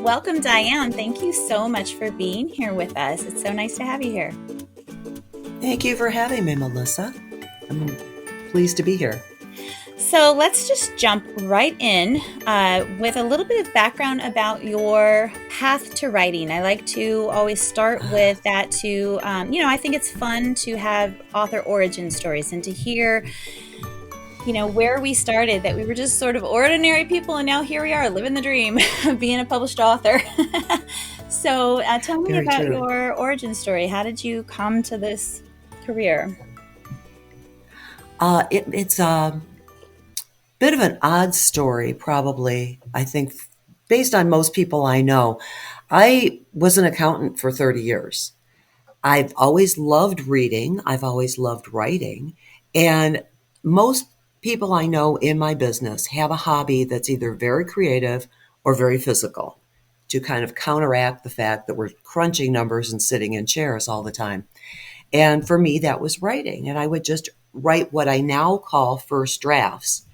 welcome, Diane. Thank you so much for being here with us. It's so nice to have you here. Thank you for having me, Melissa. I'm pleased to be here. So let's just jump right in with a little bit of background about your path to writing. I like to always start with that I think it's fun to have author origin stories and to hear where we started, that we were just sort of ordinary people, and now here we are living the dream of being a published author. So tell me Very about true. your origin story. How did you come to this career? It's a bit of an odd story, probably. I think, based on most people I know. I was an accountant for 30 years. I've always loved reading. I've always loved writing. And most people I know in my business have a hobby that's either very creative or very physical to kind of counteract the fact that we're crunching numbers and sitting in chairs all the time. And for me, that was writing. And I would just write what I now call first drafts.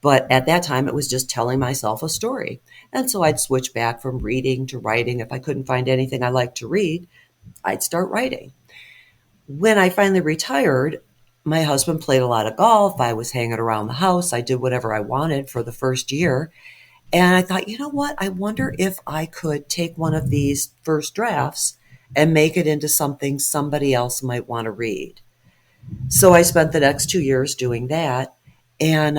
But at that time, it was just telling myself a story. And so I'd switch back from reading to writing. If I couldn't find anything I liked to read, I'd start writing. When I finally retired, my husband played a lot of golf. I was hanging around the house. I did whatever I wanted for the first year. And I thought, you know what? I wonder if I could take one of these first drafts and make it into something somebody else might want to read. So I spent the next 2 years doing that and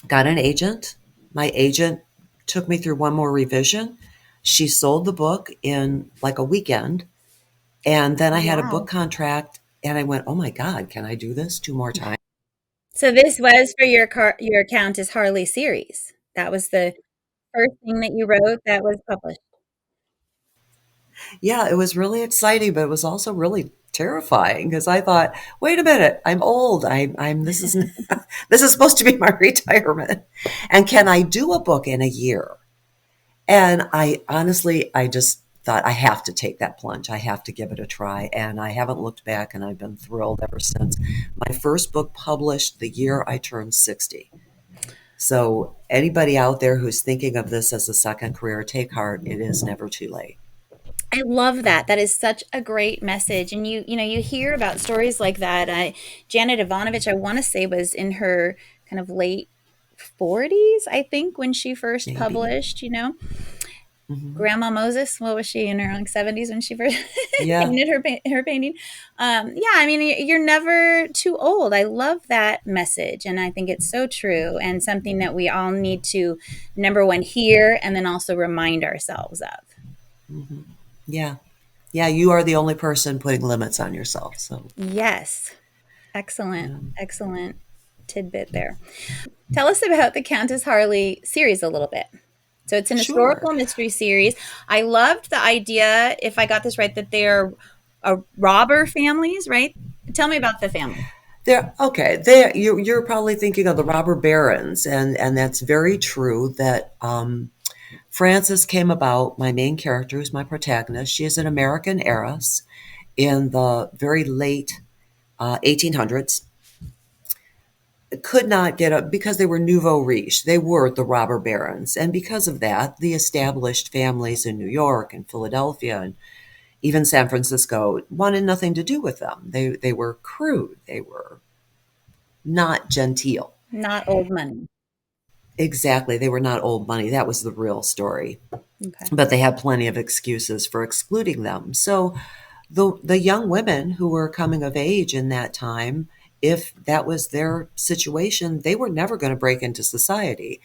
got an agent. My agent took me through one more revision. She sold the book in like a weekend. And then I had a book Wow. contract and I went, oh my God, can I do this 2 more times? So this was for your Countess Harley series. That was the first thing that you wrote that was published. Yeah, it was really exciting, but it was also really terrifying because I thought, wait a minute, I'm old. This is, this is supposed to be my retirement. And can I do a book in a year? And I honestly, I just thought I have to take that plunge. I have to give it a try. And I haven't looked back and I've been thrilled ever since. My first book published the year I turned 60. So anybody out there who's thinking of this as a second career, take heart. It is never too late. I love that. That is such a great message. And you hear about stories like that. Janet Ivanovich, I want to say, was in her kind of late 40s, I think, when she first Maybe. published. Hmm. Grandma Moses, what was she, in her like 70s when she first Yeah. painted her painting? Yeah, I mean, you're never too old. I love that message, and I think it's so true, and something that we all need to, number one, hear, and then also remind ourselves of. Hmm. Yeah. Yeah. You are the only person putting limits on yourself. So, Yes, excellent, yeah. excellent tidbit there. Tell us about the Countess Harley series a little bit. So it's an Sure. historical mystery series. I loved the idea, if I got this right, that they're robber families, right? Tell me about the family. There, okay. There, you're probably thinking of the robber barons, and that's very true. That Frances came about. My main character, who's my protagonist, she is an American heiress in the very late 1800s. Could not get up because they were nouveau riche. They were the robber barons, and because of that, the established families in New York and Philadelphia and even San Francisco wanted nothing to do with them. They were crude. They were not genteel. Not old money. Exactly. They were not old money. That was the real story. Okay. But they had plenty of excuses for excluding them. So the young women who were coming of age in that time, if that was their situation, they were never going to break into society.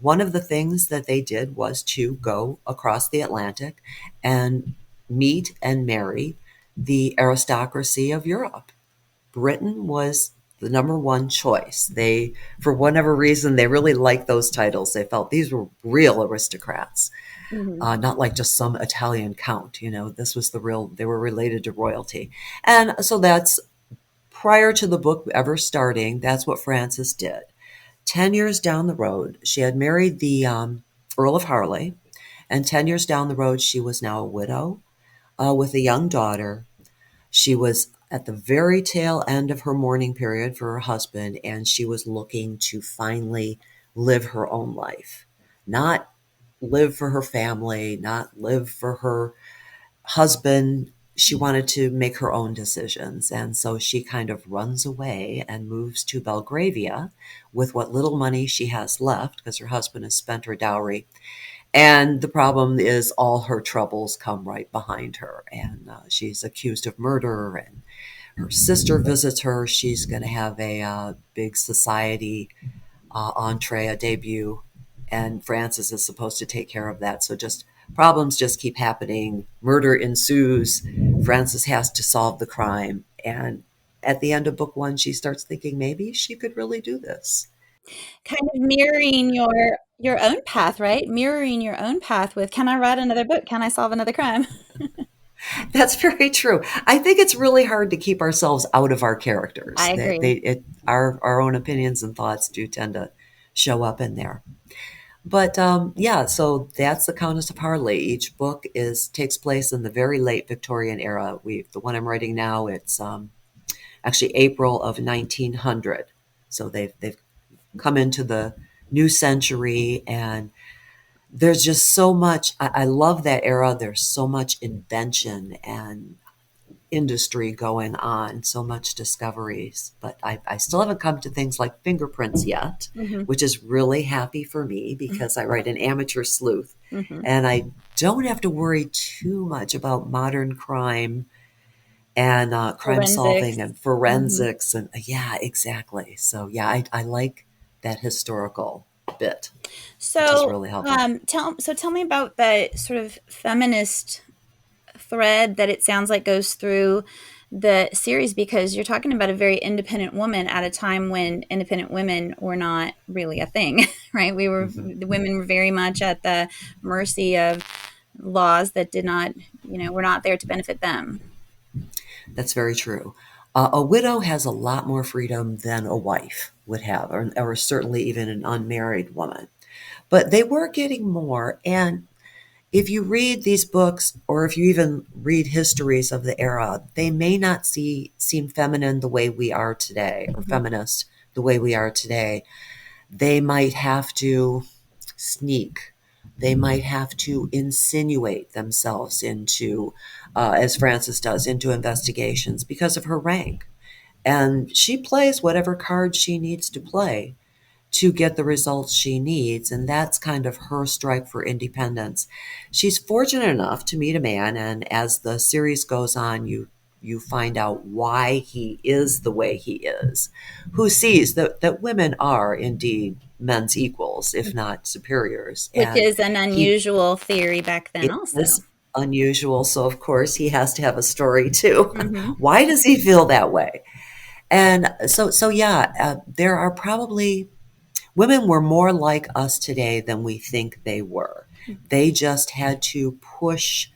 One of the things that they did was to go across the Atlantic and meet and marry the aristocracy of Europe. Britain was the number one choice. They, for whatever reason, they really liked those titles. They felt these were real aristocrats, Hmm. not like just some Italian count. This was the real, they were related to royalty. And so that's prior to the book ever starting, that's what Frances did. 10 years down the road, she had married the Earl of Harley. And 10 years down the road, she was now a widow with a young daughter. She was at the very tail end of her mourning period for her husband, and she was looking to finally live her own life. Not live for her family, not live for her husband. She wanted to make her own decisions. And so she kind of runs away and moves to Belgravia with what little money she has left because her husband has spent her dowry. And the problem is all her troubles come right behind her. And she's accused of murder, and her sister visits her. She's going to have a big society entree, a debut, and Frances is supposed to take care of that. So just problems just keep happening. Murder ensues. Frances has to solve the crime, and at the end of book one, she starts thinking maybe she could really do this. Kind of mirroring your own path, right? Mirroring your own path with, can I write another book? Can I solve another crime? That's very true. I think it's really hard to keep ourselves out of our characters. I agree. Our own opinions and thoughts do tend to show up in there. But yeah, so that's the Countess of Harley. Each book takes place in the very late Victorian era. The one I'm writing now, it's actually April of 1900. So they've come into the new century, and there's just so much. I love that era. There's so much invention and industry going on, so much discoveries. But I still haven't come to things like fingerprints yet, Mm-hmm. which is really happy for me because I write an amateur sleuth, Mm-hmm. and I don't have to worry too much about modern crime and crime solving Forensics. and Mm-hmm. forensics. And yeah, exactly. So yeah, I like that historical bit, which is So, really helpful. tell me about the sort of feminist thread that it sounds like goes through the series, because you're talking about a very independent woman at a time when independent women were not really a thing, right? Hmm. The women were very much at the mercy of laws that did not, were not there to benefit them. That's very true. A widow has a lot more freedom than a wife would have, or certainly even an unmarried woman. But they were getting more. And if you read these books, or if you even read histories of the era, they may not seem feminine the way we are today, or Mhm. feminist the way we are today. They might have to sneak. They might have to insinuate themselves into, as Frances does, into investigations because of her rank. And she plays whatever card she needs to play to get the results she needs. And that's kind of her strike for independence. She's fortunate enough to meet a man, and as the series goes on, you find out why he is the way he is, who sees that women are indeed men's equals, if not superiors. Which And is an he unusual theory back then it also. is unusual. So of course he has to have a story too. Hmm. Why does he feel that way? And so yeah, there are probably women were more like us today than we think they were. They just had to push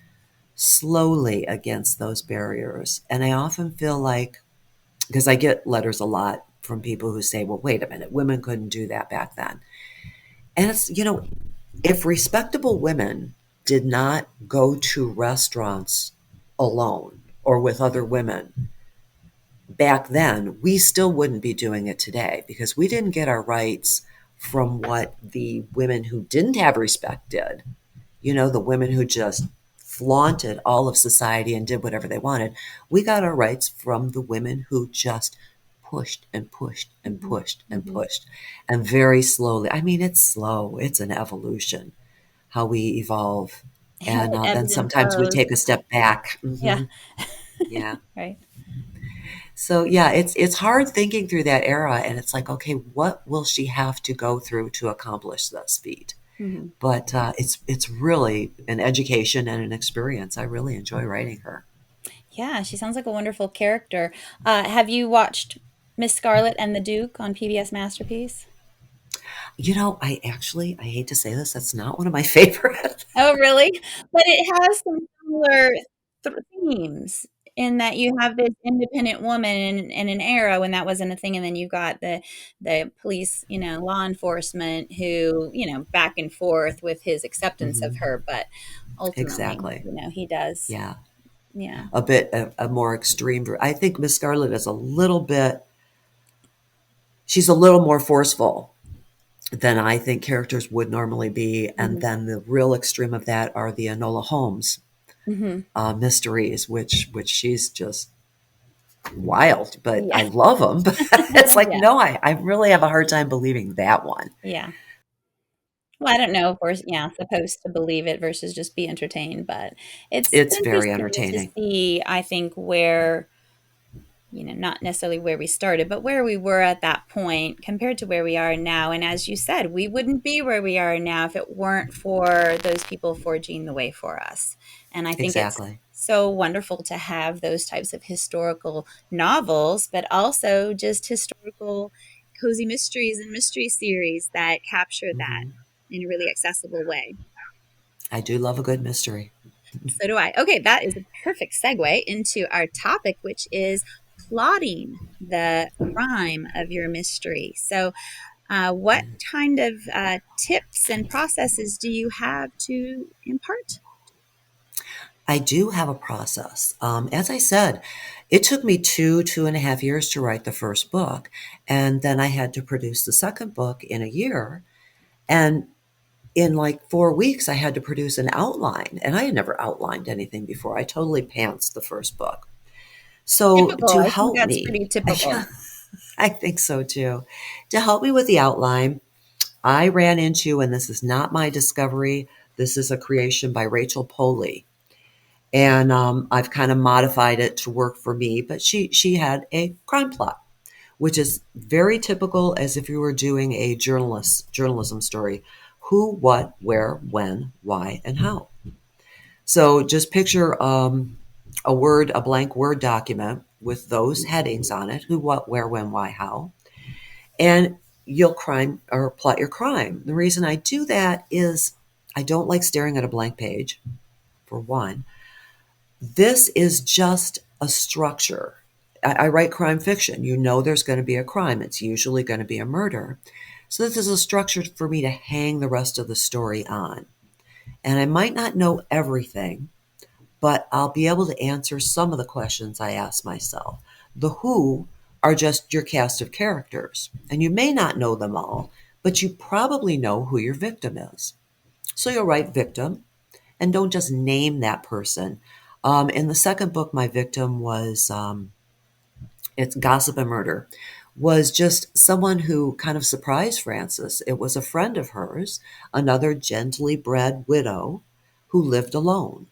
slowly against those barriers. And I often feel like, because I get letters a lot from people who say, well, wait a minute, women couldn't do that back then. And it's, if respectable women did not go to restaurants alone or with other women back then, we still wouldn't be doing it today because we didn't get our rights from what the women who didn't have respect did. The women who just flaunted all of society and did whatever they wanted. We got our rights from the women who just pushed and pushed and Hmm. pushed and Hmm. pushed. And very slowly, I mean, it's slow, it's an evolution, how we evolve. Yeah, And it then ebbs and sometimes we flows. take a step back. Yeah. Yeah. Right. So yeah, it's hard thinking through that era, and it's like, okay, what will she have to go through to accomplish this feat? Hmm. But it's really an education and an experience. I really enjoy writing her. Yeah, she sounds like a wonderful character. Have you watched Miss Scarlet and the Duke on PBS Masterpiece? I hate to say this, that's not one of my favorite. Oh, really? But it has some similar themes in that you have this independent woman in an era when that wasn't a thing, and then you've got the police, law enforcement who, back and forth with his acceptance of Hmm. her, but ultimately, Exactly. he does. Yeah. Yeah. A bit a more extreme. I think Miss Scarlet is she's a little more forceful than I think characters would normally be. And Mhm. then the real extreme of that are the Enola Holmes Mhm. mysteries, which she's just wild, but Yeah. I love them. But it's like, Yeah. no, I really have a hard time believing that one. Yeah. Well, I don't know if we're, yeah, supposed to believe it versus just be entertained, but it's It's very interesting to entertaining. see, I think, where, not necessarily where we started, but where we were at that point compared to where we are now. And as you said, we wouldn't be where we are now if it weren't for those people forging the way for us. And I think it's Exactly. so wonderful to have those types of historical novels, but also just historical cozy mysteries and mystery series that capture that Hmm. in a really accessible way. I do love a good mystery. So do I. Okay, that is a perfect segue into our topic, which is plotting the crime of your mystery. So, what kind of tips and processes do you have to impart? I do have a process. As I said, it took me 2.5 years to write the first book. And then I had to produce the second book in a year. And in like 4 weeks, I had to produce an outline. And I had never outlined anything before. I totally pantsed the first book. So Typical. to I think help that's me, pretty typical. yeah, I think so too. To help me with the outline, I ran into, and this is not my discovery, this is a creation by Rachel Poley. And I've kind of modified it to work for me. But she had a crime plot, which is very typical as if you were doing a journalism story: who, what, where, when, why, and how. So just picture a blank Word document with those headings on it: who, what, where, when, why, how, and you'll crime or plot your crime. The reason I do that is I don't like staring at a blank page, for one. This is just a structure. I write crime fiction. You know there's going to be a crime. It's usually going to be a murder. So this is a structure for me to hang the rest of the story on. And I might not know everything, but I'll be able to answer some of the questions I ask myself. The who are just your cast of characters, and you may not know them all, but you probably know who your victim is. So you'll write victim, and don't just name that person. In the second book, my victim was it's Gossip and Murder, was just someone who kind of surprised Frances. It was a friend of hers, another gently bred widow who lived alone.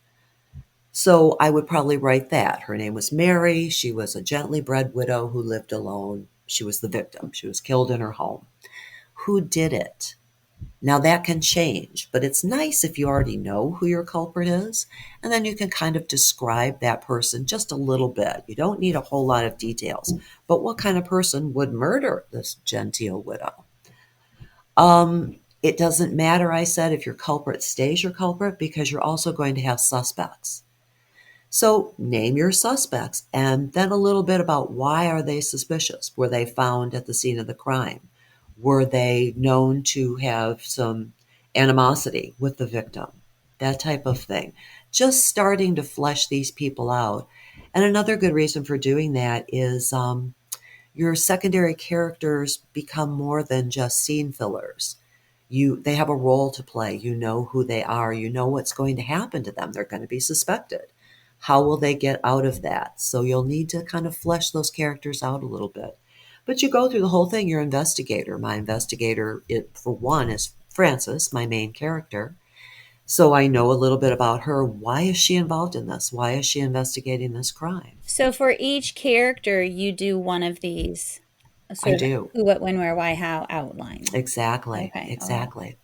So I would probably write that. Her name was Mary. She was a gently bred widow who lived alone. She was the victim. She was killed in her home. Who did it? Now that can change, but it's nice if you already know who your culprit is, and then you can kind of describe that person just a little bit. You don't need a whole lot of details, but what kind of person would murder this genteel widow? It doesn't matter, I said, if your culprit stays your culprit, because you're also going to have suspects. So name your suspects, and then a little bit about why are they suspicious? Were they found at the scene of the crime? Were they known to have some animosity with the victim? That type of thing. Just starting to flesh these people out. And another good reason for doing that is your secondary characters become more than just scene fillers. They have a role to play. You know who they are. You know what's going to happen to them. They're going to be suspected. How will they get out of that? So you'll need to kind of flesh those characters out a little bit. But you go through the whole thing. Your investigator. My investigator, for one, is Frances, my main character. So I know a little bit about her. Why is she involved in this? Why is she investigating this crime? So, for each character, you do one of these I sort of do. who, what, when, where, why, how outlines. Exactly. Okay. All right. Exactly.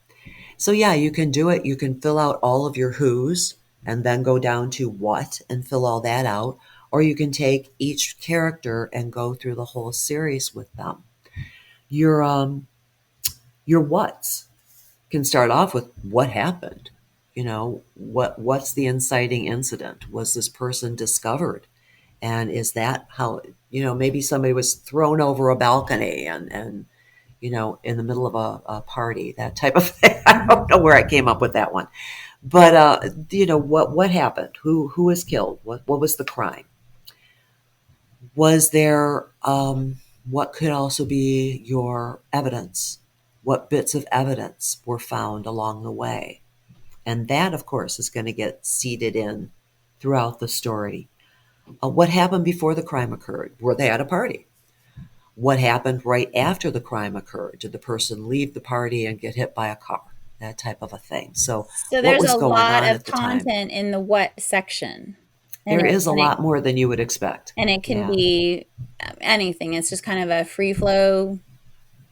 So yeah, you can do it. You can fill out all of your who's and then go down to what and fill all that out. Or you can take each character and go through the whole series with them. Your your what's can start off with what happened. What's the inciting incident? Was this person discovered? And is that how, maybe somebody was thrown over a balcony and in the middle of a party, that type of thing. I don't know where I came up with that one. But what happened? Who was killed? What was the crime? Was there what could also be your evidence? what bits of evidence were found along the way. And that, of course, is going to get seeded in throughout the story. What happened before the crime occurred? Were they at a party? What happened right after the crime occurred? Did the person leave the party and get hit by a car? That type of a thing. So So what there's was a going lot on of at the time? content in the what section. And There it, is a and it lot more than you would expect. and it can Yeah. be anything. It's just kind of a free flow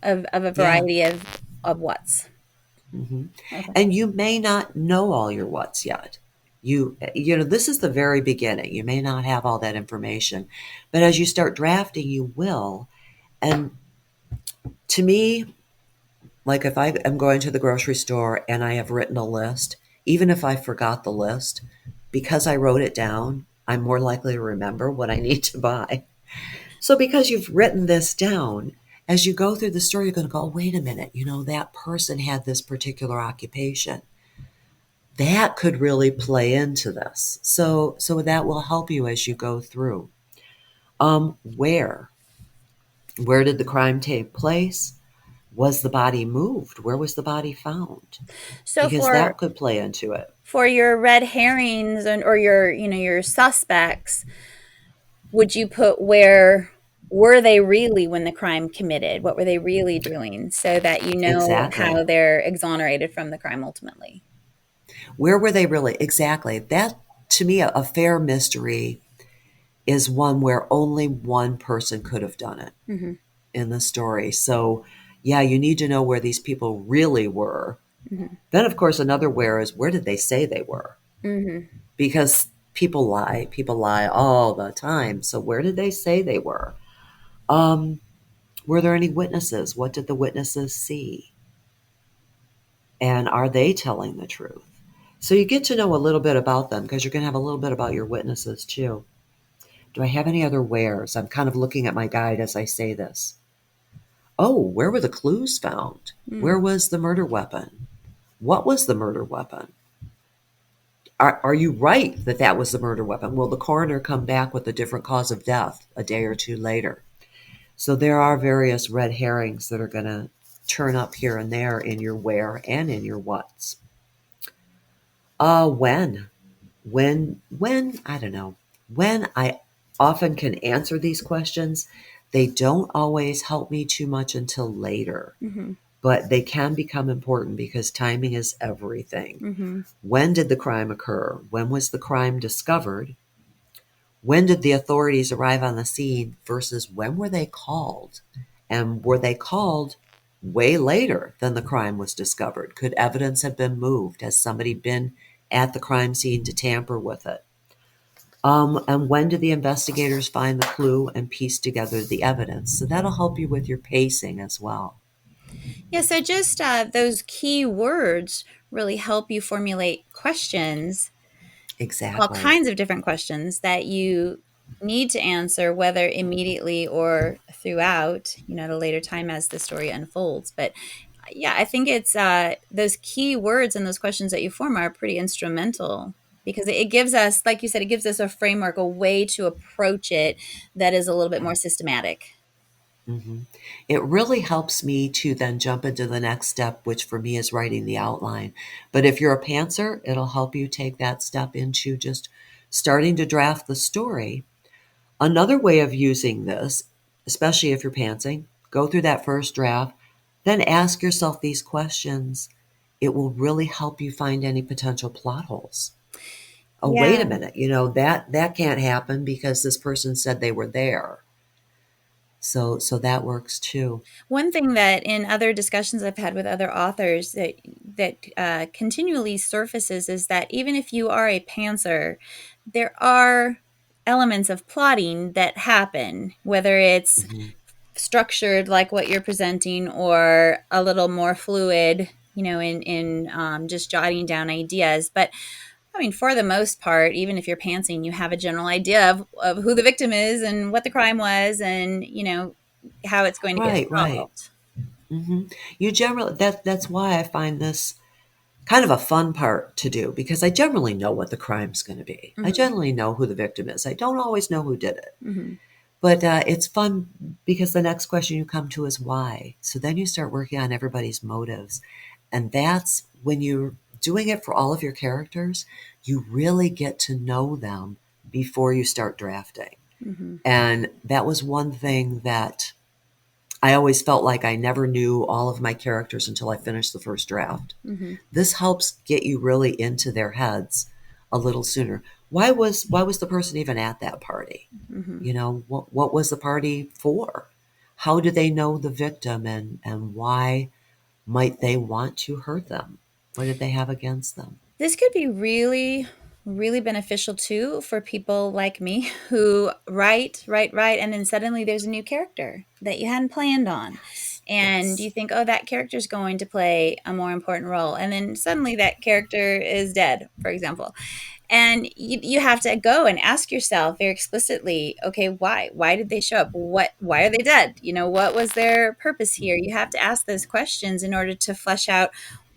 of a Yeah. variety of what's. Hmm. Okay. And you may not know all your what's yet. You know, this is the very beginning. You may not have all that information, but as you start drafting, you will. And to me, like if I am going to the grocery store and I have written a list, even if I forgot the list, because I wrote it down, I'm more likely to remember what I need to buy. So because you've written this down, as you go through the story, you're going to go, wait a minute, you know, that person had this particular occupation. That could really play into this. So that will help you as you go through. Where? Where did the crime take place? Was the body moved? Where was the body found? So Because that could play into it. for your red herrings or your your suspects, would you put where were they really when the crime committed? What were they really doing so that you know Exactly. how they're exonerated from the crime ultimately? Where were they really? Exactly. That, to me, a fair mystery is one where only one person could have done it Mm-hmm. in the story. So, yeah, you need to know where these people really were. Mm-hmm. Then, of course, another where is where did they say they were? Mm-hmm. Because people lie. People lie all the time. So, where did they say they were? Um, were there any witnesses? What did the witnesses see? And are they telling the truth? So you get to know a little bit about them because you're going to have a little bit about your witnesses too. Do I have any other wheres? I'm kind of looking at my guide as I say this. Oh, where were the clues found? Mm. Where was the murder weapon? What was the murder weapon? Are you right that that was the murder weapon? Will the coroner come back with a different cause of death a day or two later? So there are various red herrings that are going to turn up here and there in your where and in your what's. When? When, I don't know. When I often can answer these questions, they don't always help me too much until later, Mm-hmm. but they can become important because timing is everything. Mm-hmm. When did the crime occur? When was the crime discovered? When did the authorities arrive on the scene versus when were they called? And were they called way later than the crime was discovered? Could evidence have been moved? Has somebody been at the crime scene to tamper with it? And when did the investigators find the clue and piece together the evidence? So that'll help you with your pacing as well. Yeah, so just those key words really help you formulate questions, all Exactly. kinds of different questions that you need to answer, whether immediately or throughout, at a later time as the story unfolds. But yeah, I think it's those key words and those questions that you form are pretty instrumental because it gives us, like you said, it gives us a framework, a way to approach it that is a little bit more systematic. Hmm. It really helps me to then jump into the next step, which for me is writing the outline. But if you're a pantser, it'll help you take that step into just starting to draft the story. Another way of using this, especially if you're pantsing, go through that first draft, then ask yourself these questions. It will really help you find any potential plot holes. Oh, wait a Yeah. minute, that can't happen because this person said they were there. So that works too. One thing that in other discussions I've had with other authors that continually surfaces is that even if you are a pantser, there are elements of plotting that happen, whether it's Hmm. structured like what you're presenting or a little more fluid, in just jotting down ideas. But I mean, for the most part, even if you're pantsing, you have a general idea of who the victim is and what the crime was and, how it's going to get Right, right. solved. Hmm. You generally that's why I find this kind of a fun part to do because I generally know what the crime's going to be. I Hmm. generally know who the victim is. I don't always know who did it. Hmm. But it's fun because the next question you come to is why. So then you start working on everybody's motives. And that's when you're doing it for all of your characters, you really get to know them before you start drafting. Mm-hmm. And that was one thing that I always felt like I never knew all of my characters until I finished the first draft. Mm-hmm. This helps get you really into their heads a little sooner. Why was the person even at that party? Mm-hmm. You know, what was the party for? How do they know the victim, and why might they want to hurt them? What did they have against them? This could be really, really beneficial too for people like me who write, and then suddenly there's a new character that you hadn't planned on. And you Yes, think, oh, that character's going to play a more important role. And then suddenly that character is dead, for example. And you have to go and ask yourself very explicitly, okay, why did they show up? Why are they dead? What was their purpose here? You have to ask those questions in order to flesh out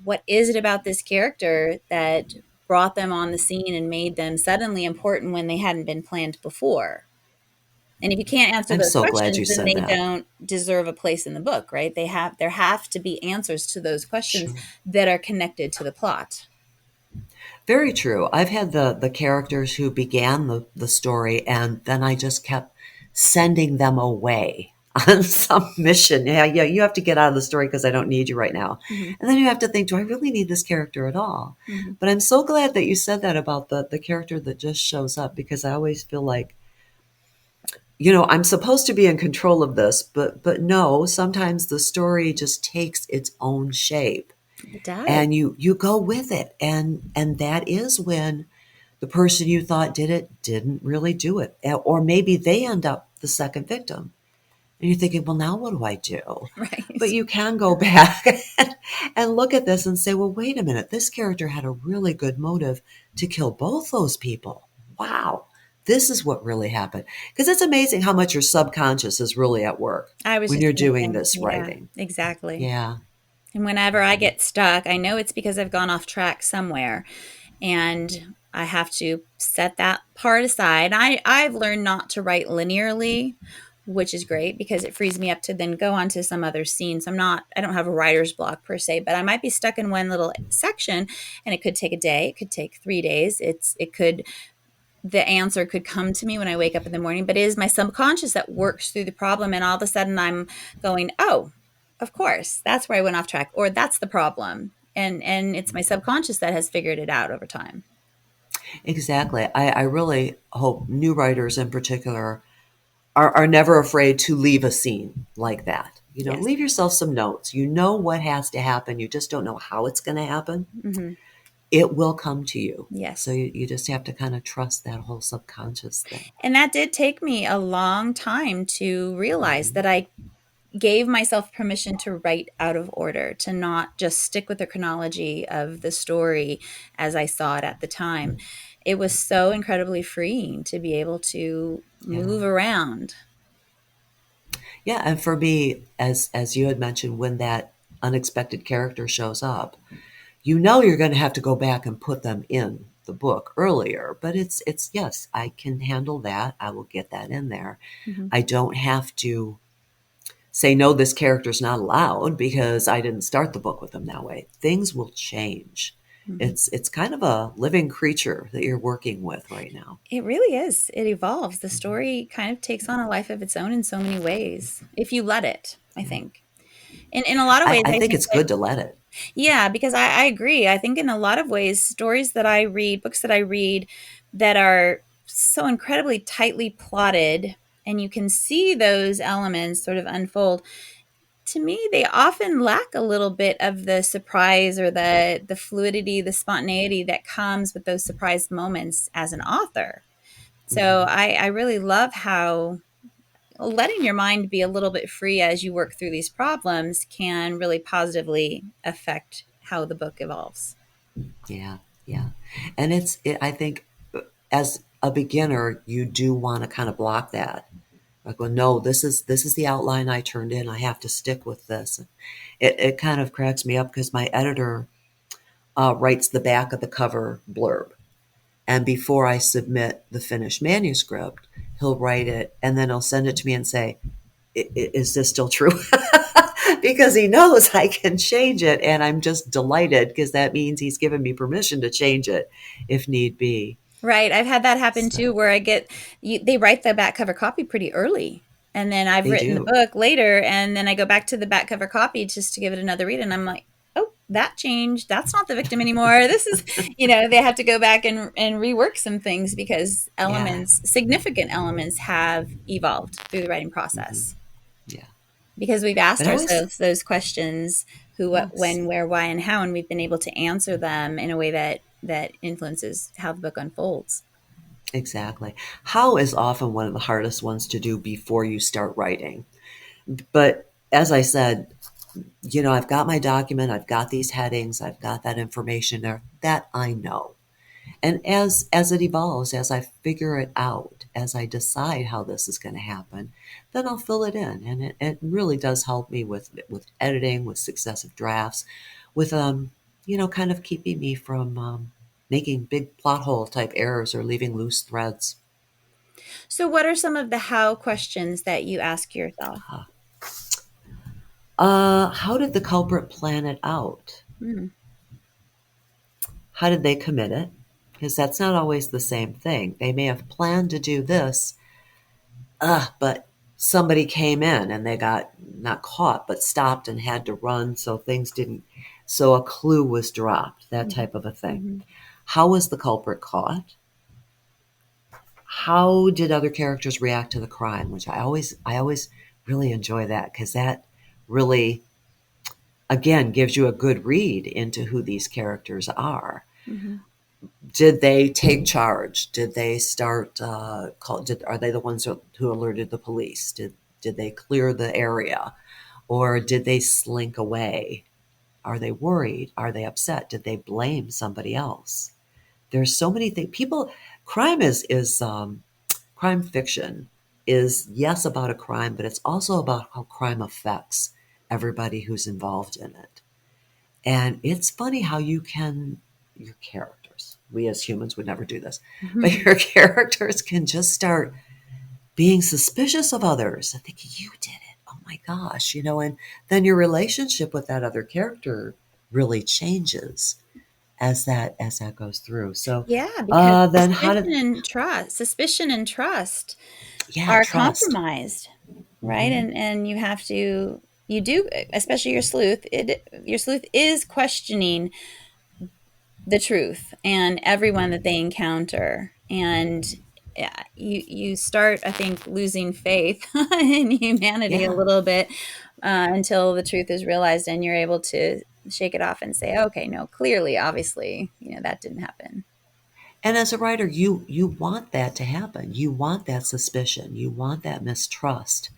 what is it about this character that brought them on the scene and made them suddenly important when they hadn't been planned before. And if you can't answer I'm those so glad questions, you then said they that. don't deserve a place in the book, right? There have to be answers to those questions Sure. that are connected to the plot. Very true. I've had the characters who began the story, and then I just kept sending them away on some mission. Yeah, yeah, you have to get out of the story because I don't need you right now. Hmm. And then you have to think, do I really need this character at all? Hmm. But I'm so glad that you said that about the character that just shows up, because I always feel like, I'm supposed to be in control of this, but no, sometimes the story just takes its own shape It does. and you go with it, and that is when the person you thought did it didn't really do it, or maybe they end up the second victim, and you're thinking, well, now what do I do? But Right. you can go back and look at this and say, well, wait a minute, this character had a really good motive to kill both those people. Wow, this is what really happened. Because it's amazing how much your subconscious is really at work I was when just you're doing thinking, this yeah, writing. exactly. Yeah. And whenever I get stuck, I know it's because I've gone off track somewhere and I have to set that part aside. I've learned not to write linearly, which is great because it frees me up to then go on to some other scenes. I don't have a writer's block per se, but I might be stuck in one little section and it could take a day, it could take 3 days. The answer could come to me when I wake up in the morning, but it is my subconscious that works through the problem. And all of a sudden I'm going, oh, of course, that's where I went off track, or that's the problem. And it's my subconscious that has figured it out over time. Exactly. I really hope new writers in particular are never afraid to leave a scene like that. Yes. Leave yourself some notes. You know what has to happen. You just don't know how it's going to happen. Hmm. It will come to you. So Yes. you just have to kind of trust that whole subconscious thing. And that did take me a long time to realize Mhm. that I gave myself permission to write out of order, to not just stick with the chronology of the story as I saw it at the time. It was so incredibly freeing to be able to Yeah. move around. Yeah. And for me, as you had mentioned, when that unexpected character shows up, you're going to have to go back and put them in the book earlier. But it's yes, I can handle that. I will get that in there. Mhm. I don't have to say, no, this character's not allowed because I didn't start the book with them that way. Things will change. Mhm. It's kind of a living creature that you're working with right now. It really is. It evolves. The story kind of takes on a life of its own in so many ways, if you let it, I think. In a lot of I, ways, I I think think it's that, good to let it. yeah, because I agree. I think in a lot of ways, stories that I read, books that I read that are so incredibly tightly plotted, and you can see those elements sort of unfold, to me, they often lack a little bit of the surprise or the fluidity, the spontaneity that comes with those surprise moments as an author. So Mhm. I really love how letting your mind be a little bit free as you work through these problems can really positively affect how the book evolves. Yeah, yeah. And I think as a beginner, you do want to kind of block that. Like, well, no, this is the outline I turned in. I have to stick with this. It kind of cracks me up because my editor writes the back of the cover blurb. And before I submit the finished manuscript, he'll write it and then he'll send it to me and say, is this still true? Because he knows I can change it, and I'm just delighted because that means he's given me permission to change it if need be. Right. I've had that happen So too, where they write the back cover copy pretty early. And then I've they written the do. book later, and then I go back to the back cover copy just to give it another read. And I'm like, oh, that changed. That's not the victim anymore. This is, they have to go back and rework some things because Yeah. significant elements have evolved through the writing Hmm. process Yeah. because we've asked But I always, ourselves those questions: who, what, yes, when, where, why, and how, and we've been able to answer them in a way that influences how the book unfolds. exactly. How is often one of the hardest ones to do before you start writing. But as I said, I've got my document, I've got these headings, I've got that information there that I know. And as it evolves, as I figure it out, as I decide how this is going to happen, then I'll fill it in. And it really does help me with editing, with successive drafts, with kind of keeping me from making big plot hole type errors or leaving loose threads. So, what are some of the how questions that you ask yourself? How did the culprit plan it out? Hmm. How did they commit it? Because that's not always the same thing. They may have planned to do this, but somebody came in and they got not caught, but stopped and had to run, so things didn't, so a clue was dropped, that Hmm. type of a thing. Hmm. How was the culprit caught? How did other characters react to the crime? Which I always really enjoy that because that really, again, gives you a good read into who these characters are. Hmm. Did they take charge? Did they start are they the ones who alerted the police? Did they clear the area, or did they slink away? Are they worried? Are they upset? Did they blame somebody else? There's so many things. Crime is crime fiction is, yes, about a crime, but it's also about how crime affects everybody who's involved in it. And it's funny how your characters, we as humans would never do this, but your characters can just start being suspicious of others and thinking, you did it. Oh my gosh, and then your relationship with that other character really changes as that goes through. So, Yeah, because then how did, suspicion and trust yeah, are trust. compromised, right? Hmm. And you do, especially your sleuth is questioning the truth and everyone that they encounter. And yeah, you start, I think, losing faith in humanity a Yeah. little bit until the truth is realized and you're able to shake it off and say, okay, no, clearly, obviously, that didn't happen. And as a writer, you want that to happen. You want that suspicion. You want that mistrust.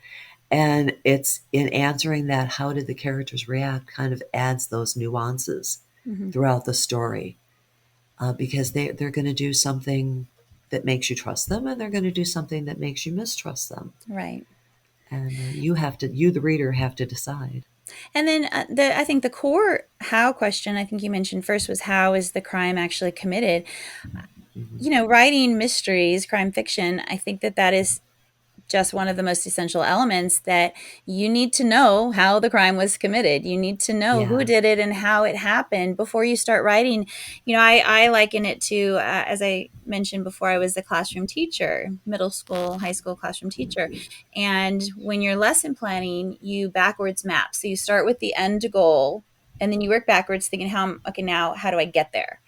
And it's in answering that, how did the characters react, kind of adds those nuances Hmm. throughout the story, because they're going to do something that makes you trust them, and they're going to do something that makes you mistrust them. Right. And you, the reader, have to decide. And then I think the core how question I think you mentioned first was how is the crime actually committed? Hmm. Writing mysteries, crime fiction, I think that is just one of the most essential elements that you need to know how the crime was committed. You need to know who Yeah. did it and how it happened before you start writing. I liken it to, as I mentioned before, I was a classroom teacher, middle school, high school classroom teacher. And when you're lesson planning, you backwards map. So you start with the end goal and then you work backwards thinking, okay, now how do I get there?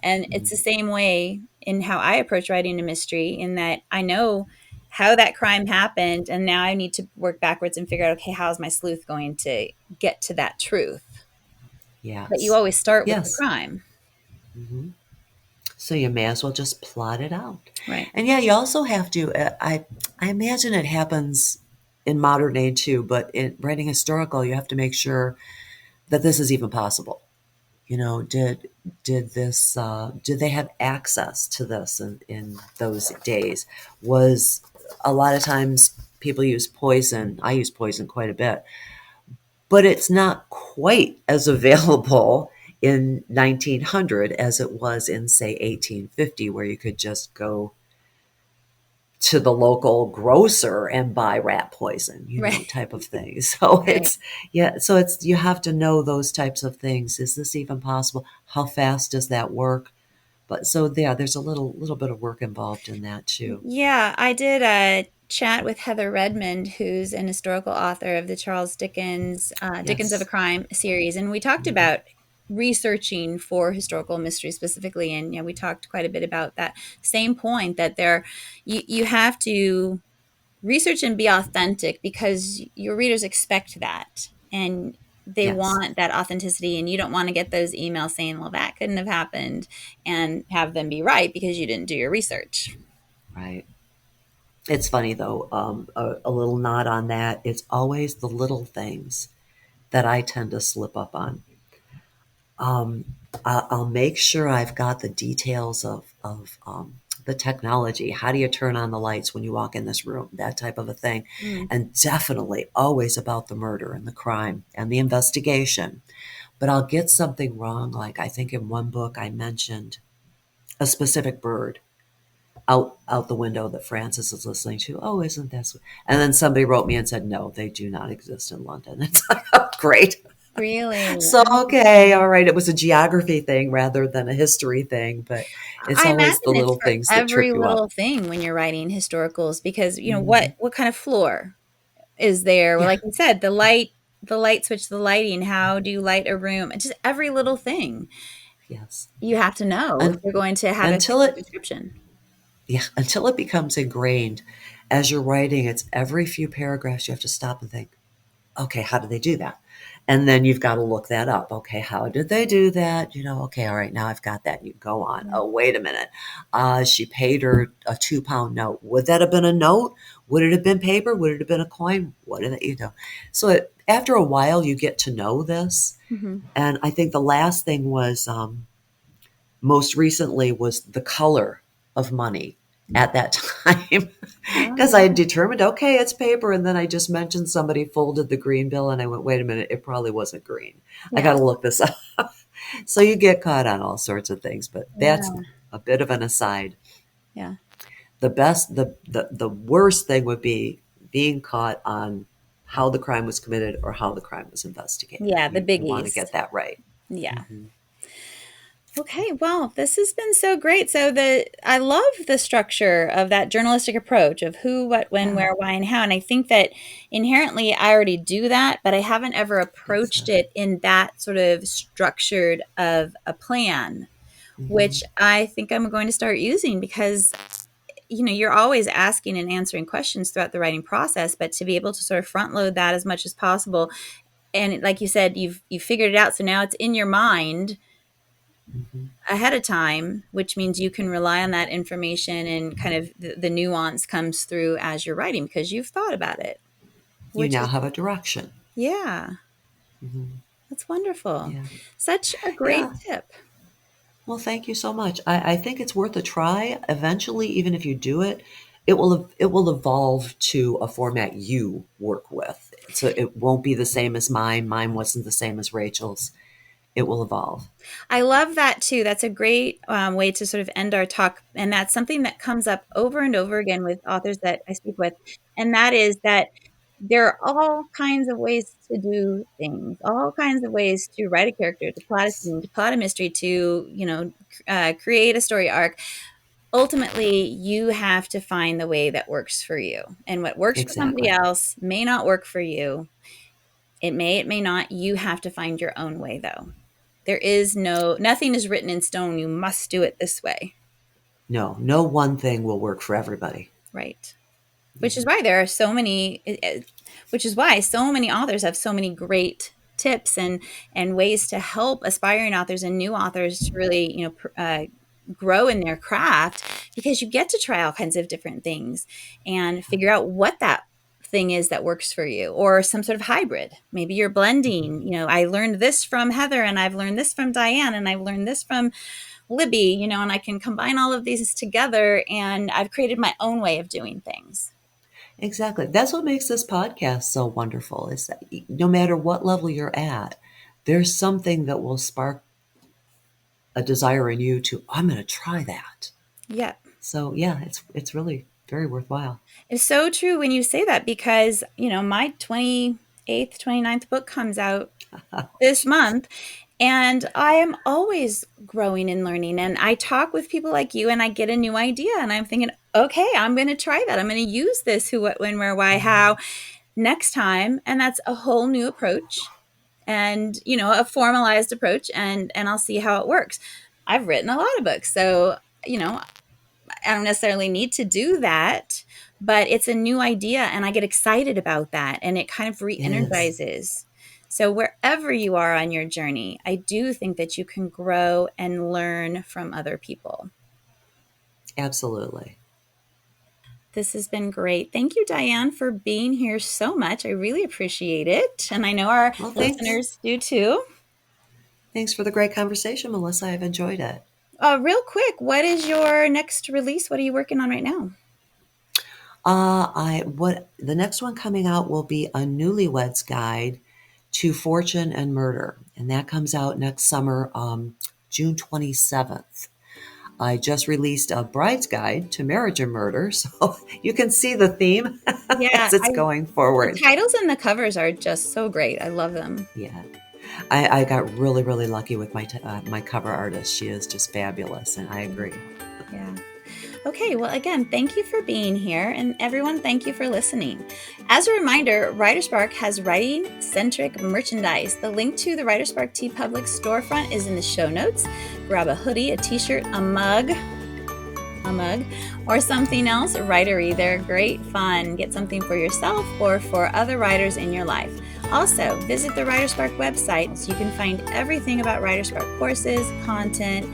And it's the Hmm. same way in how I approach writing a mystery, in that I know how that crime happened, and now I need to work backwards and figure out, okay, how's my sleuth going to get to that truth? But you Yes. always start with the Yes. crime, Hmm. So you may as well just plot it out. right? And yeah, you also have to. I imagine it happens in modern day too, but in writing historical, you have to make sure that this is even possible. Did they have access to this in those days? Was a lot of times people use poison. I use poison quite a bit, but it's not quite as available in 1900 as it was in, say, 1850, where you could just go to the local grocer and buy rat poison, Right. type of thing. So Right. it's you have to know those types of things. Is this even possible? How fast does that work? But so yeah, there's a little bit of work involved in that too. Yeah, I did a chat with Heather Redmond, who's an historical author of the Charles Dickens Dickens of a Yes. Crime series, and we talked Hmm. about researching for historical mystery specifically, and we talked quite a bit about that same point that you have to research and be authentic because your readers expect that and they Yes. want that authenticity, and you don't want to get those emails saying, well, that couldn't have happened, and have them be right because you didn't do your research. Right. It's funny though, a little nod on that. It's always the little things that I tend to slip up on. Um, I'll make sure I've got the details of the technology. How do you turn on the lights when you walk in this room? That type of a thing. Mm. And definitely always about the murder and the crime and the investigation. But I'll get something wrong. Like I think in one book I mentioned a specific bird out the window that Francis is listening to. Oh, isn't that sweet? And then somebody wrote me and said, no, they do not exist in London. It's like, oh, great. Really? So, okay, all right. It was a geography thing rather than a history thing, but it's I always the imagine it's little for things that trip every you up. little thing when you're writing historicals because Hmm. what kind of floor is there? Well, Yeah. like you said, the light switch, the lighting, how do you light a room? Just every little thing Yes. you have to know if Un- you're going to have a until it, description. yeah, until it becomes ingrained as you're writing, it's every few paragraphs you have to stop and think, okay, how did they do that? And then you've got to look that up. Okay, how did they do that? Okay, all right, now I've got that. You go on. Yeah. Oh, wait a minute. She paid her a £2 note. Would that have been a note? Would it have been paper? Would it have been a coin? What did it? So after a while, you get to know this. Mhm. And I think the last thing was most recently was the color of money at that time because I Oh, had determined, okay, it's paper. And then I just mentioned somebody folded the green bill and I went, wait a minute, it probably wasn't green. I yeah. got to look this up. So you get caught on all sorts of things, but that's Yeah. a bit of an aside. Yeah. The worst thing would be being caught on how the crime was committed or how the crime was investigated. Yeah, the You want to biggies. get that right. Yeah. Hmm. Okay, well, this has been so great. So I love the structure of that journalistic approach of who, what, when, Yeah, where, why, and how. And I think that inherently I already do that, but I haven't ever it's approached it in that sort of structured of a plan, mhm. which I think I'm going to start using because you're always asking and answering questions throughout the writing process, but to be able to sort of front load that as much as possible. And like you said, you've figured it out. So now it's in your mind Mhm. ahead of time, which means you can rely on that information and kind of the nuance comes through as you're writing because you've thought about it, You which now is, have a direction. yeah, Mhm. that's wonderful. Yeah. Such a great Yeah. tip. Well, thank you so much. I think it's worth a try. Eventually, even if you do it, it will evolve to a format you work with. So it won't be the same as mine. Mine wasn't the same as Rachel's. It will evolve. I love that too. That's a great way to sort of end our talk. And that's something that comes up over and over again with authors that I speak with. And that is that there are all kinds of ways to do things, all kinds of ways to write a character, to plot a scene, to plot a mystery, to, create a story arc. Ultimately, you have to find the way that works for you. And what works for somebody Exactly. else may not work for you. It may not. You have to find your own way, though. There is nothing is written in stone. You must do it this way. No, no one thing will work for everybody. Right. Which is Mhm. why there are so many, which is why so many authors have so many great tips and ways to help aspiring authors and new authors to really, grow in their craft because you get to try all kinds of different things and figure out what that thing is that works for you or some sort of hybrid. Maybe you're blending, I learned this from Heather and I've learned this from Diane and I've learned this from Libby, and I can combine all of these together and I've created my own way of doing things. Exactly. That's what makes this podcast so wonderful is that no matter what level you're at, there's something that will spark a desire in you to, I'm going to try that. Yeah. So yeah, it's really very worthwhile. It's so true when you say that because, my 28th, 29th book comes out this month. And I am always growing and learning. And I talk with people like you and I get a new idea and I'm thinking, okay, I'm going to try that. I'm going to use this who, what, when, where, why, how next time. And that's a whole new approach and, a formalized approach and I'll see how it works. I've written a lot of books. So, I don't necessarily need to do that, but it's a new idea and I get excited about that and it kind of Yes, re-energizes. So wherever you are on your journey, I do think that you can grow and learn from other people. absolutely. This has been great. Thank you, Diane, for being here so much. I really appreciate it. And I know our Well, thanks. listeners do too. Thanks for the great conversation, Melissa. I've enjoyed it. Real quick, what is your next release? What are you working on right now? I what the next one coming out will be a newlyweds guide to fortune and murder, and that comes out next summer, June 27th. I just released a bride's guide to marriage and murder, so you can see the theme Yeah, as it's going the forward. titles and the covers are just so great. I love them. Yeah, I got really, really lucky with my cover artist. She is just fabulous, and I agree. Yeah. Okay, well, again, thank you for being here, and everyone, thank you for listening. As a reminder, WriterSpark has writing-centric merchandise. The link to the WriterSpark TeePublic storefront is in the show notes. Grab a hoodie, a t-shirt, a mug, or something else writery. They're great fun. Get something for yourself or for other writers in your life. Also, visit the WriterSpark website so you can find everything about WriterSpark courses, content,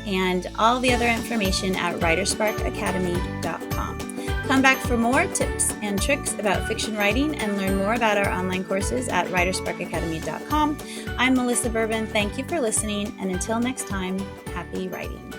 and all the other information at WriterSparkAcademy.com. Come back for more tips and tricks about fiction writing and learn more about our online courses at WriterSparkAcademy.com. I'm Melissa Bourbon. Thank you for listening, and until next time, happy writing.